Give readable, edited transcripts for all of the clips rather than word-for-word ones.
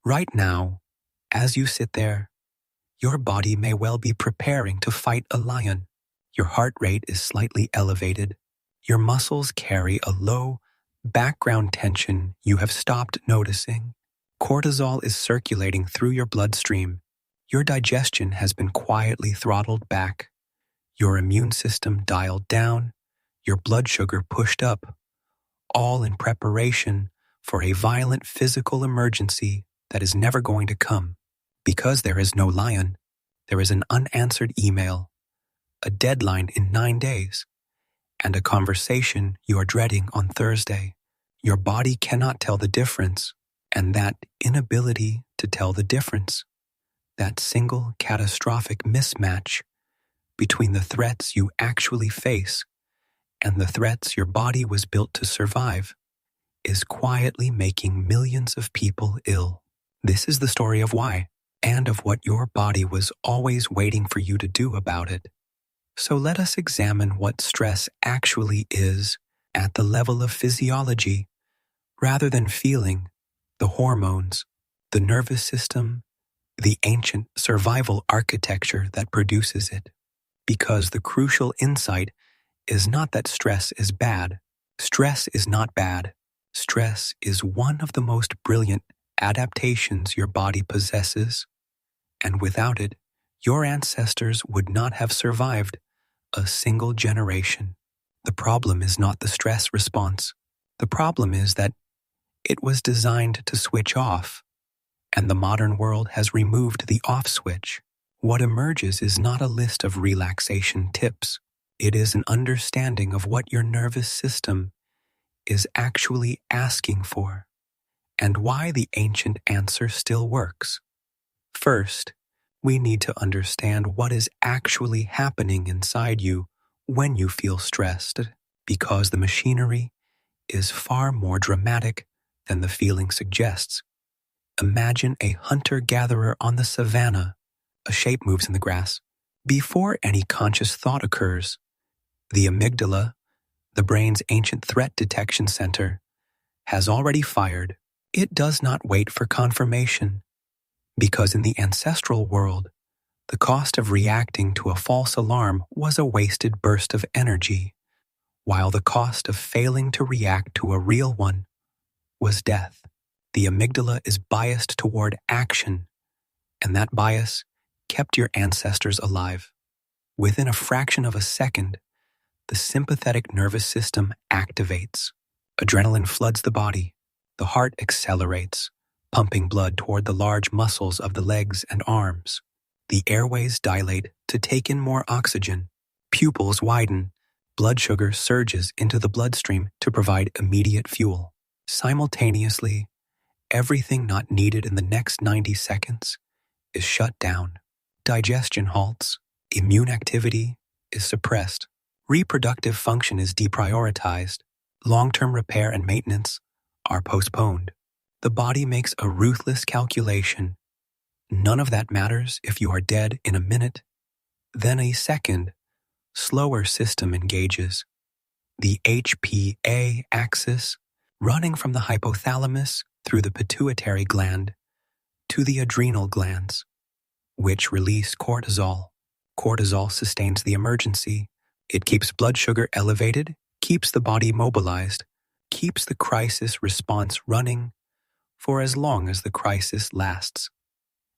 Right now, as you sit there, your body may well be preparing to fight a lion. Your heart rate is slightly elevated. Your muscles carry a low background tension you have stopped noticing. Cortisol is circulating through your bloodstream. Your digestion has been quietly throttled back. Your immune system dialed down. Your blood sugar pushed up, all in preparation for a violent physical emergency that is never going to come. Because there is no lion, there is an unanswered email, a deadline in 9 days, and a conversation you are dreading on Thursday. Your body cannot tell the difference, and that inability to tell the difference, that single catastrophic mismatch between the threats you actually face and the threats your body was built to survive, is quietly making millions of people ill. This is the story of why, and of what your body was always waiting for you to do about it. So let us examine what stress actually is at the level of physiology, rather than feeling, the hormones, the nervous system, the ancient survival architecture that produces it. Because the crucial insight is not that stress is bad. Stress is not bad. Stress is one of the most brilliant adaptations your body possesses, and without it, your ancestors would not have survived a single generation. The problem is not the stress response. The problem is that it was designed to switch off, and the modern world has removed the off switch. What emerges is not a list of relaxation tips. It is an understanding of what your nervous system is actually asking for, and why the ancient answer still works. First, we need to understand what is actually happening inside you when you feel stressed, because the machinery is far more dramatic than the feeling suggests. Imagine a hunter-gatherer on the savannah. A shape moves in the grass. Before any conscious thought occurs, the amygdala, the brain's ancient threat detection center, has already fired. It does not wait for confirmation, because in the ancestral world, the cost of reacting to a false alarm was a wasted burst of energy, while the cost of failing to react to a real one was death. The amygdala is biased toward action, and that bias kept your ancestors alive. Within a fraction of a second, the sympathetic nervous system activates. Adrenaline floods the body. The heart accelerates, pumping blood toward the large muscles of the legs and arms. The airways dilate to take in more oxygen. Pupils widen. Blood sugar surges into the bloodstream to provide immediate fuel. Simultaneously, everything not needed in the next 90 seconds is shut down. Digestion halts. Immune activity is suppressed. Reproductive function is deprioritized. Long-term repair and maintenance are postponed. The body makes a ruthless calculation. None of that matters if you are dead in a minute. Then a second, slower system engages. The HPA axis, running from the hypothalamus through the pituitary gland to the adrenal glands, which release cortisol. Cortisol sustains the emergency. It keeps blood sugar elevated, keeps the body mobilized, keeps the crisis response running for as long as the crisis lasts.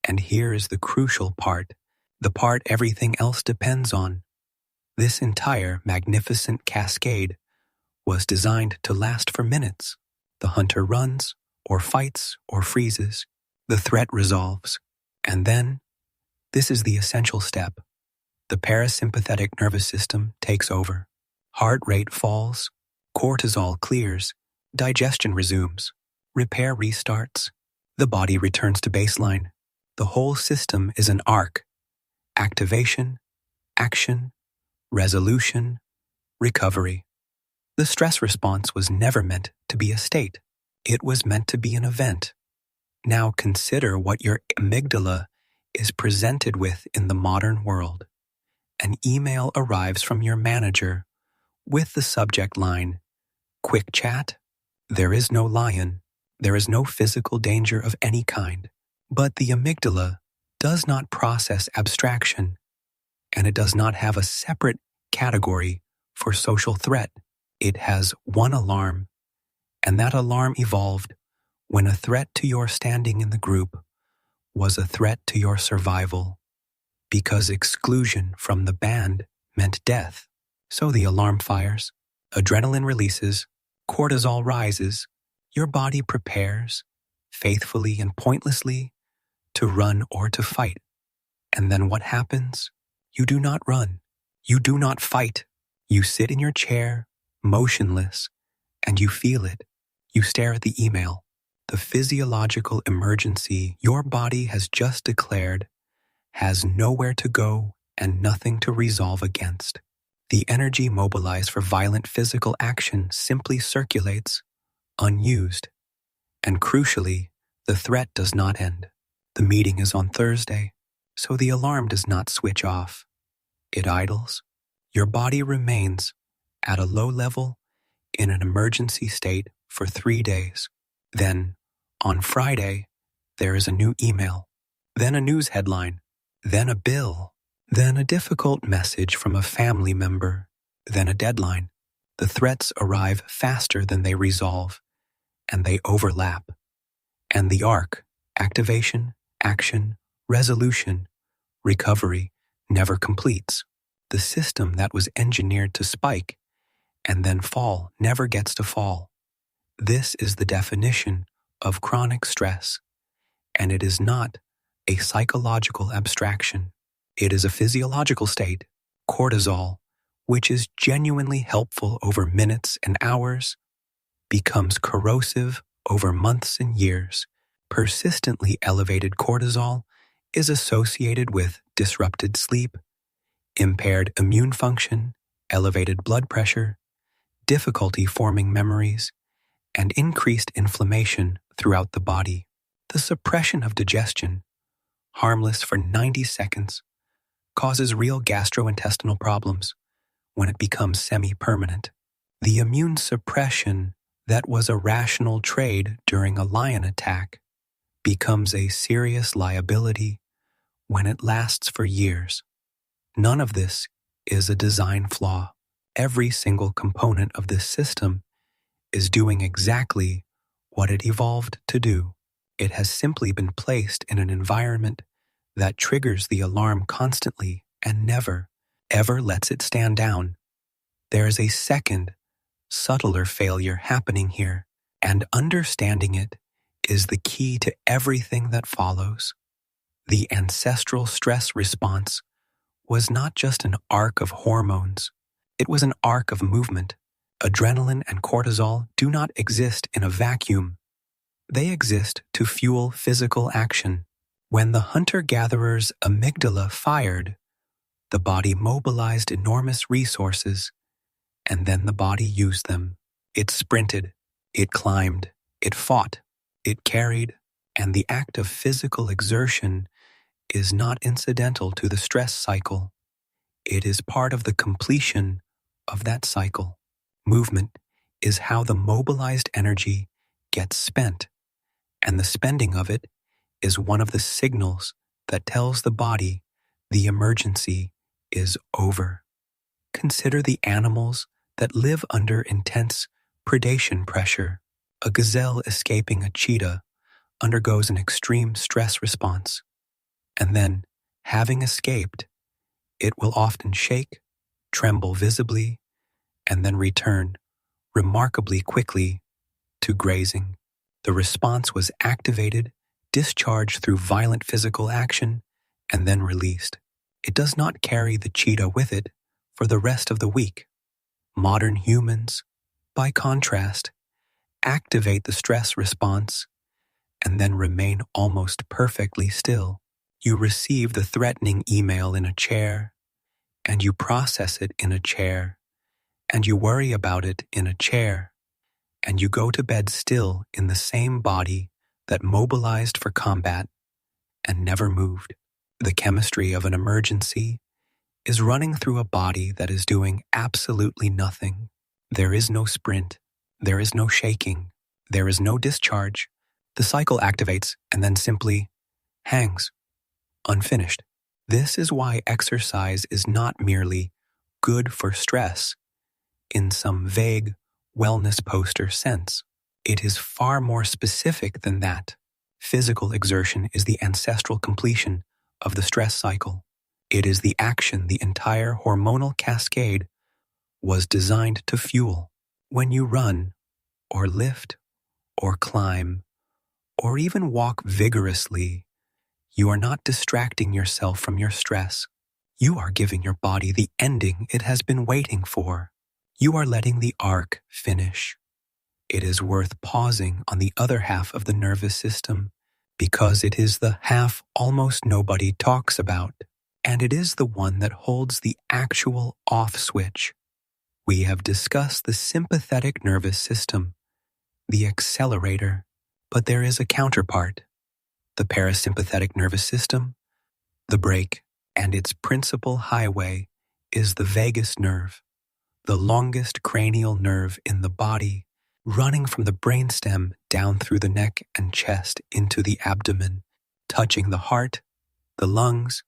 And here is the crucial part, the part everything else depends on. This entire magnificent cascade was designed to last for minutes. The hunter runs, or fights, or freezes. The threat resolves. And then, this is the essential step. The parasympathetic nervous system takes over. Heart rate falls. Cortisol clears. Digestion resumes. Repair restarts. The body returns to baseline. The whole system is an arc. Activation, action, resolution, recovery. The stress response was never meant to be a state. It was meant to be an event. Now consider what your amygdala is presented with in the modern world. An email arrives from your manager with the subject line, "Quick chat, there is no lion." There is no physical danger of any kind. But the amygdala does not process abstraction, and it does not have a separate category for social threat. It has one alarm, and that alarm evolved when a threat to your standing in the group was a threat to your survival, because exclusion from the band meant death. So the alarm fires, adrenaline releases, cortisol rises, your body prepares, faithfully and pointlessly, to run or to fight. And then what happens? You do not run. You do not fight. You sit in your chair, motionless, and you feel it. You stare at the email. The physiological emergency your body has just declared has nowhere to go and nothing to resolve against. The energy mobilized for violent physical action simply circulates, unused. And crucially, the threat does not end. The meeting is on Thursday, so the alarm does not switch off. It idles. Your body remains at a low level in an emergency state for 3 days. Then, on Friday, there is a new email, then a news headline, then a bill, then a difficult message from a family member, then a deadline. The threats arrive faster than they resolve, and they overlap. And the arc, activation, action, resolution, recovery, never completes. The system that was engineered to spike and then fall never gets to fall. This is the definition of chronic stress, and it is not a psychological abstraction. It is a physiological state. Cortisol, which is genuinely helpful over minutes and hours, becomes corrosive over months and years. Persistently elevated cortisol is associated with disrupted sleep, impaired immune function, elevated blood pressure, difficulty forming memories, and increased inflammation throughout the body. The suppression of digestion, harmless for 90 seconds, causes real gastrointestinal problems when it becomes semi-permanent. The immune suppression that was a rational trade during a lion attack becomes a serious liability when it lasts for years. None of this is a design flaw. Every single component of this system is doing exactly what it evolved to do. It has simply been placed in an environment that triggers the alarm constantly and never, ever lets it stand down. There is a second, subtler failure happening here, and understanding it is the key to everything that follows. The ancestral stress response was not just an arc of hormones. It was an arc of movement. Adrenaline and cortisol do not exist in a vacuum. They exist to fuel physical action. When the hunter-gatherer's amygdala fired, the body mobilized enormous resources, and then the body used them. It sprinted, it climbed, it fought, it carried, and the act of physical exertion is not incidental to the stress cycle. It is part of the completion of that cycle. Movement is how the mobilized energy gets spent, and the spending of it is one of the signals that tells the body the emergency is over. Consider the animals that live under intense predation pressure. A gazelle escaping a cheetah undergoes an extreme stress response, and then, having escaped, it will often shake, tremble visibly, and then return remarkably quickly to grazing. The response was activated, discharged through violent physical action, and then released. It does not carry the cheetah with it for the rest of the week. Modern humans, by contrast, activate the stress response and then remain almost perfectly still. You receive the threatening email in a chair, and you process it in a chair, and you worry about it in a chair, and you go to bed still in the same body that mobilized for combat and never moved. The chemistry of an emergency is running through a body that is doing absolutely nothing. There is no sprint. There is no shaking. There is no discharge. The cycle activates and then simply hangs, unfinished. This is why exercise is not merely good for stress in some vague wellness poster sense. It is far more specific than that. Physical exertion is the ancestral completion of the stress cycle. It is the action the entire hormonal cascade was designed to fuel. When you run, or lift, or climb, or even walk vigorously, you are not distracting yourself from your stress. You are giving your body the ending it has been waiting for. You are letting the arc finish. It is worth pausing on the other half of the nervous system because it is the half almost nobody talks about, and it is the one that holds the actual off switch. We have discussed the sympathetic nervous system, the accelerator, but there is a counterpart, the parasympathetic nervous system, the brake, and its principal highway is the vagus nerve, the longest cranial nerve in the body, running from the brainstem down through the neck and chest into the abdomen, touching the heart, the lungs,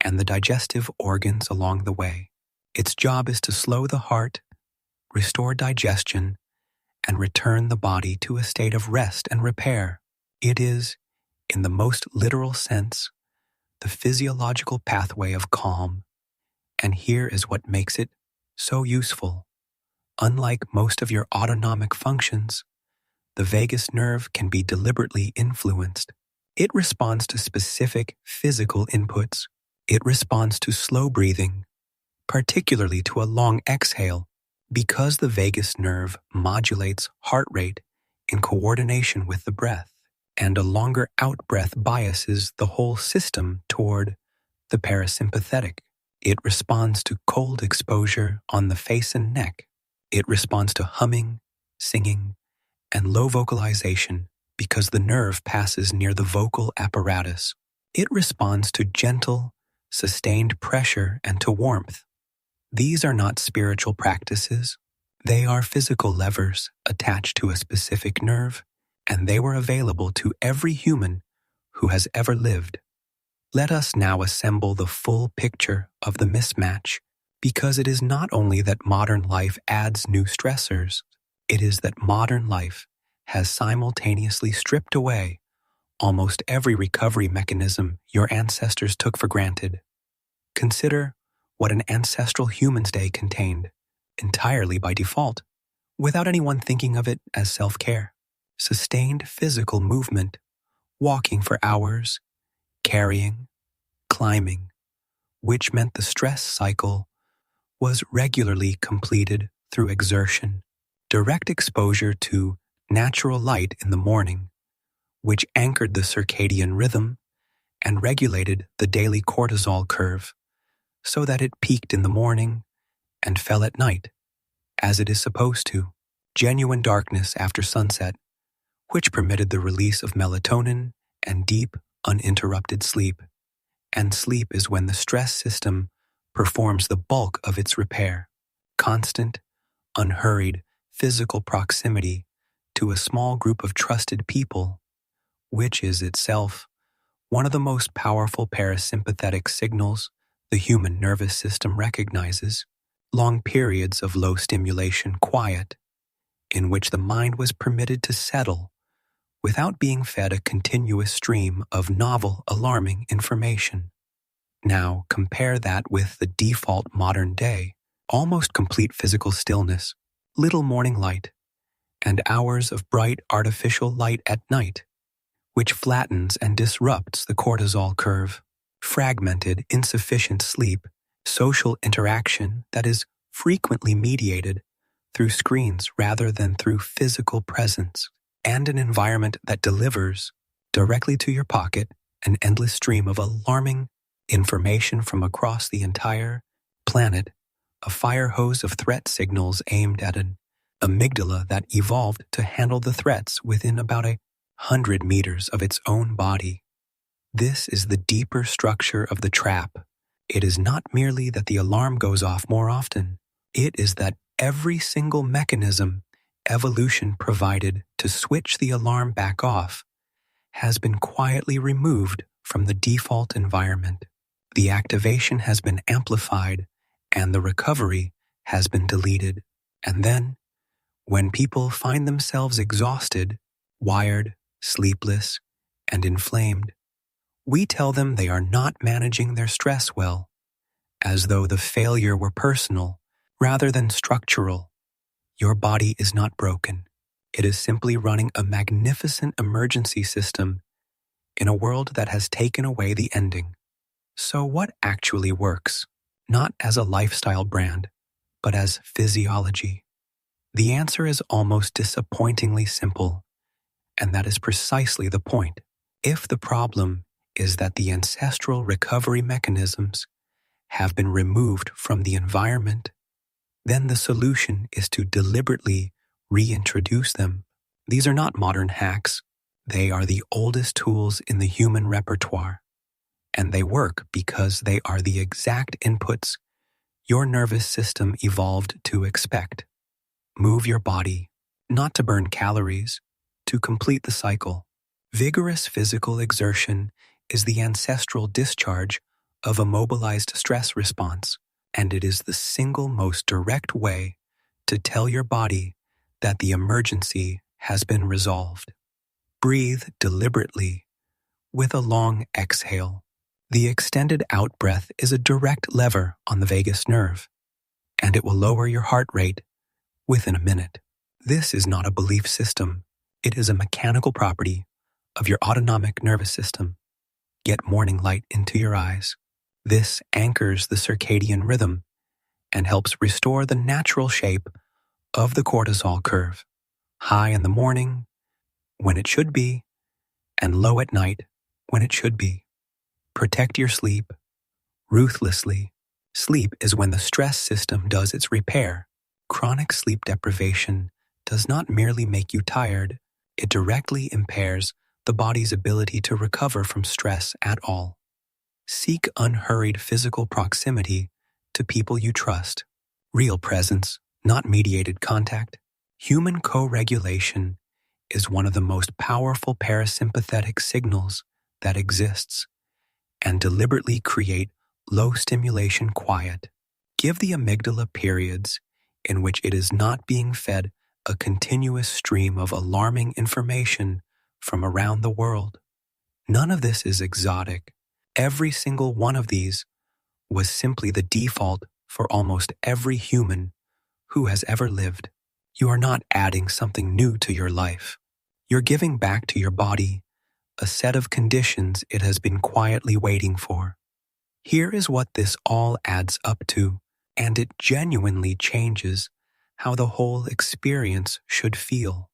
and the digestive organs along the way. Its job is to slow the heart, restore digestion, and return the body to a state of rest and repair. It is, in the most literal sense, the physiological pathway of calm, and here is what makes it so useful. Unlike most of your autonomic functions, the vagus nerve can be deliberately influenced. It responds to specific physical inputs. It responds to slow breathing, particularly to a long exhale, because the vagus nerve modulates heart rate in coordination with the breath, and a longer out-breath biases the whole system toward the parasympathetic. It responds to cold exposure on the face and neck. It responds to humming, singing, and low vocalization because the nerve passes near the vocal apparatus. It responds to gentle, sustained pressure and to warmth. These are not spiritual practices. They are physical levers attached to a specific nerve, and they were available to every human who has ever lived. Let us now assemble the full picture of the mismatch, because it is not only that modern life adds new stressors, it is that modern life has simultaneously stripped away almost every recovery mechanism your ancestors took for granted. Consider what an ancestral Humans Day contained, entirely by default, without anyone thinking of it as self-care. Sustained physical movement, walking for hours, carrying, climbing, which meant the stress cycle was regularly completed through exertion. Direct exposure to natural light in the morning, which anchored the circadian rhythm and regulated the daily cortisol curve so that it peaked in the morning and fell at night, as it is supposed to. Genuine darkness after sunset, which permitted the release of melatonin and deep, uninterrupted sleep. And sleep is when the stress system performs the bulk of its repair. Constant, unhurried physical proximity to a small group of trusted people, which is itself one of the most powerful parasympathetic signals the human nervous system recognizes. Long periods of low stimulation quiet, in which the mind was permitted to settle without being fed a continuous stream of novel, alarming information. Now compare that with the default modern day, almost complete physical stillness, little morning light, and hours of bright artificial light at night, which flattens and disrupts the cortisol curve, fragmented, insufficient sleep, social interaction that is frequently mediated through screens rather than through physical presence, and an environment that delivers directly to your pocket an endless stream of alarming information from across the entire planet, a fire hose of threat signals aimed at an amygdala that evolved to handle the threats within about 100 meters of its own body. This is the deeper structure of the trap. It is not merely that the alarm goes off more often. It is that every single mechanism, evolution provided to switch the alarm back off has been quietly removed from the default environment. The activation has been amplified and the recovery has been deleted. And then, when people find themselves exhausted, wired, sleepless, and inflamed, we tell them they are not managing their stress well, as though the failure were personal rather than structural. Your body is not broken. It is simply running a magnificent emergency system in a world that has taken away the ending. So what actually works? Not as a lifestyle brand, but as physiology. The answer is almost disappointingly simple, and that is precisely the point. If the problem is that the ancestral recovery mechanisms have been removed from the environment, then the solution is to deliberately reintroduce them. These are not modern hacks. They are the oldest tools in the human repertoire, and they work because they are the exact inputs your nervous system evolved to expect. Move your body, not to burn calories, to complete the cycle. Vigorous physical exertion is the ancestral discharge of a mobilized stress response, and it is the single most direct way to tell your body that the emergency has been resolved. Breathe deliberately with a long exhale. The extended out-breath is a direct lever on the vagus nerve, and it will lower your heart rate within a minute. This is not a belief system. It is a mechanical property of your autonomic nervous system. Get morning light into your eyes. This anchors the circadian rhythm and helps restore the natural shape of the cortisol curve, high in the morning when it should be, and low at night when it should be. Protect your sleep ruthlessly. Sleep is when the stress system does its repair. Chronic sleep deprivation does not merely make you tired, it directly impairs the body's ability to recover from stress at all. Seek unhurried physical proximity to people you trust. Real presence, not mediated contact. Human co-regulation is one of the most powerful parasympathetic signals that exists, and deliberately create low-stimulation quiet. Give the amygdala periods in which it is not being fed a continuous stream of alarming information from around the world. None of this is exotic. Every single one of these was simply the default for almost every human who has ever lived. You are not adding something new to your life. You're giving back to your body a set of conditions it has been quietly waiting for. Here is what this all adds up to, and it genuinely changes how the whole experience should feel.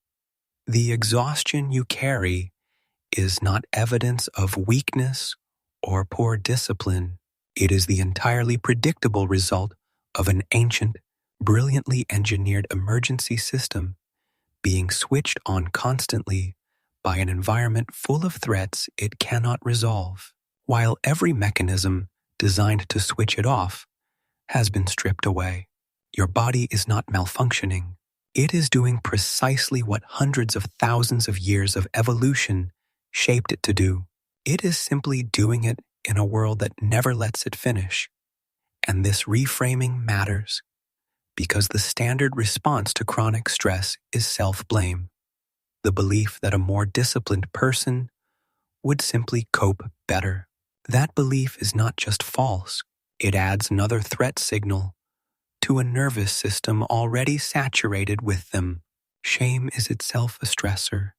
The exhaustion you carry is not evidence of weakness or poor discipline. It is the entirely predictable result of an ancient, brilliantly engineered emergency system being switched on constantly by an environment full of threats it cannot resolve, while every mechanism designed to switch it off has been stripped away. Your body is not malfunctioning. It is doing precisely what hundreds of thousands of years of evolution shaped it to do. It is simply doing it in a world that never lets it finish. And this reframing matters because the standard response to chronic stress is self-blame. The belief that a more disciplined person would simply cope better. That belief is not just false, it adds another threat signal to a nervous system already saturated with them. Shame is itself a stressor.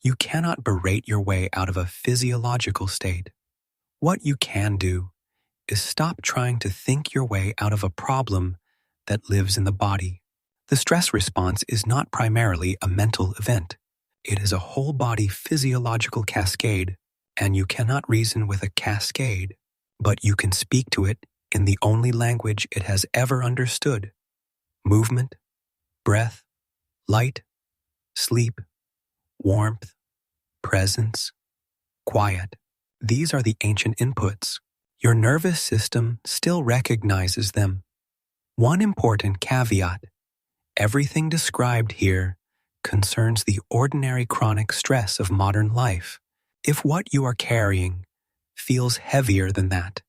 You cannot berate your way out of a physiological state. What you can do is stop trying to think your way out of a problem that lives in the body. The stress response is not primarily a mental event. It is a whole-body physiological cascade, and you cannot reason with a cascade, but you can speak to it in the only language it has ever understood. Movement, breath, light, sleep, warmth, presence, quiet. These are the ancient inputs. Your nervous system still recognizes them. One important caveat: everything described here concerns the ordinary chronic stress of modern life. If what you are carrying feels heavier than that,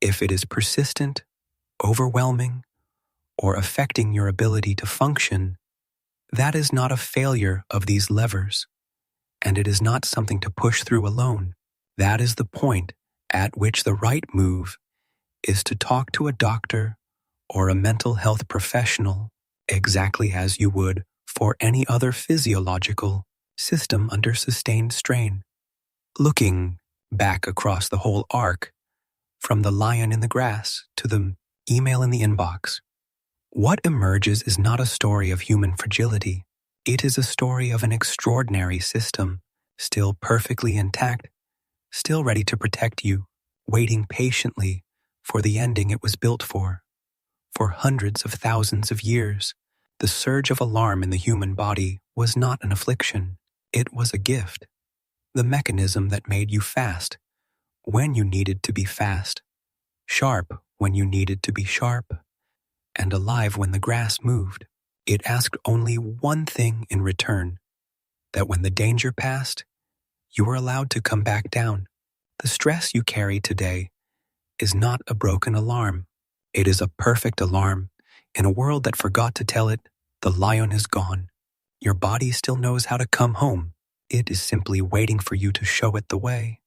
if it is persistent, overwhelming, or affecting your ability to function, that is not a failure of these levers, and it is not something to push through alone. That is the point at which the right move is to talk to a doctor or a mental health professional exactly as you would for any other physiological system under sustained strain. Looking back across the whole arc, from the lion in the grass to the email in the inbox, what emerges is not a story of human fragility. It is a story of an extraordinary system, still perfectly intact, still ready to protect you, waiting patiently for the ending it was built for. For hundreds of thousands of years, the surge of alarm in the human body was not an affliction. It was a gift. The mechanism that made you fast when you needed to be fast, sharp when you needed to be sharp, and alive when the grass moved. It asked only one thing in return, that when the danger passed, you were allowed to come back down. The stress you carry today is not a broken alarm. It is a perfect alarm. In a world that forgot to tell it, the lion is gone. Your body still knows how to come home. It is simply waiting for you to show it the way.